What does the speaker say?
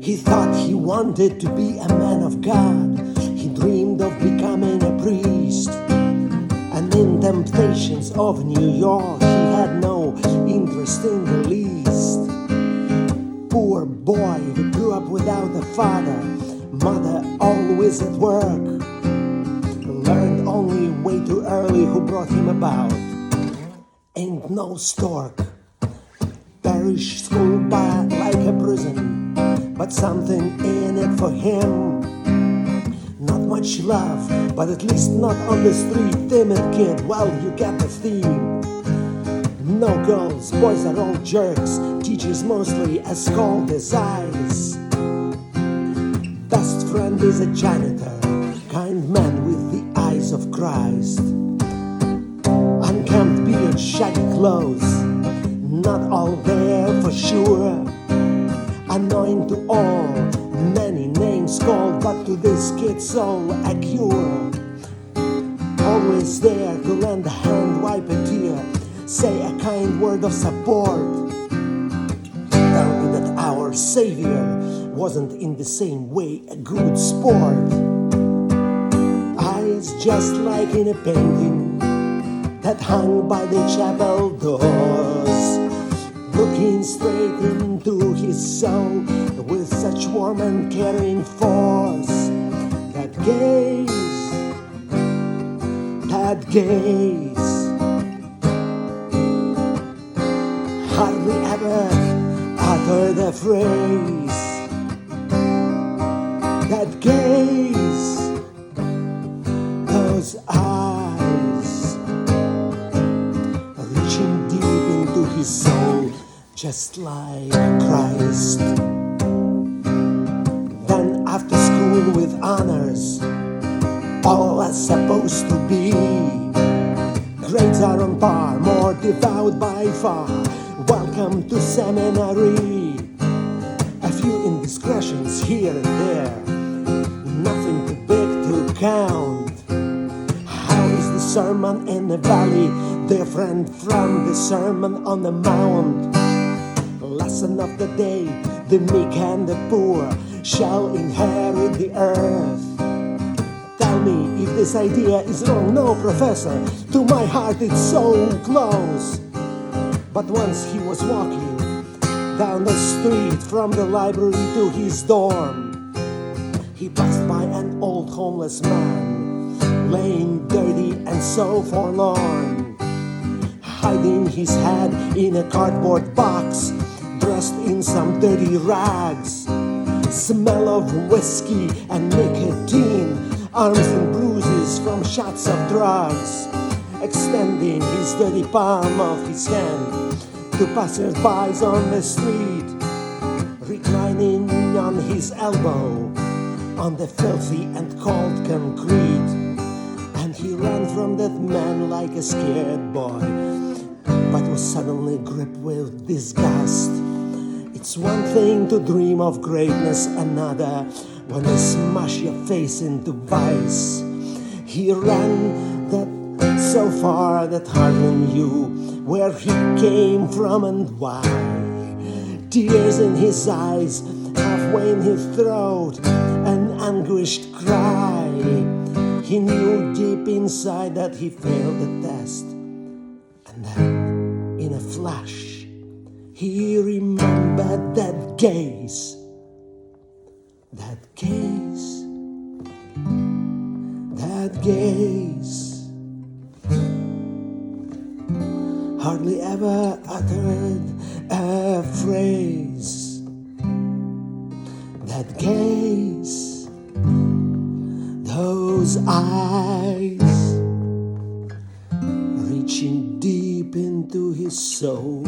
He thought he wanted to be a man of God. He dreamed of becoming a priest. And in temptations of New York, he had no interest in the least. Poor boy who grew up without a father, mother always at work. Learned only way too early who brought him about. Ain't no stork. Parish school bad like a prison, but something in it for him. Not much love, but at least not on the street. Timid kid, well, you get the theme. No girls, boys are all jerks. Teachers mostly as cold as ice. Best friend is a janitor, kind man with the eyes of Christ. Unkempt beard, shaggy clothes, not all there for sure. Annoying to all, many names called, but to this kid's soul a cure. Always there to lend a hand, wipe a tear, say a kind word of support. Tell me that our Savior wasn't in the same way a good sport. Eyes just like in a painting that hung by the chapel doors, looking straight into his soul with such warm and caring force. That gaze, hardly ever uttered a phrase. That gaze, those eyes, reaching deep into his soul, just like Christ. Then after school with honors, all are supposed to be. Grades are on par, more devout by far. Welcome to seminary. A few indiscretions here and there, nothing too big to count. How is the sermon in the valley different from the sermon on the mount? Lesson of the day, the meek and the poor shall inherit the earth. Tell me if this idea is wrong. No, professor, to my heart it's so close. But once he was walking down the street from the library to his dorm, he passed by an old homeless man, laying dirty and so forlorn, hiding his head in a cardboard box, dressed in some dirty rags. Smell of whiskey and nicotine, arms and bruises from shots of drugs, extending his dirty palm of his hand to passers-by on the street, reclining on his elbow on the filthy and cold concrete. And he ran from that man like a scared boy, but was suddenly gripped with disgust. It's one thing to dream of greatness, another when they smash your face into vice. He ran that so far that hardly knew where he came from and why. Tears in his eyes, halfway in his throat, an anguished cry. He knew deep inside that he failed the test. And then, in a flash, he remembered that gaze. That gaze. That gaze. Hardly ever uttered a phrase. That gaze, those eyes, reaching deep into his soul.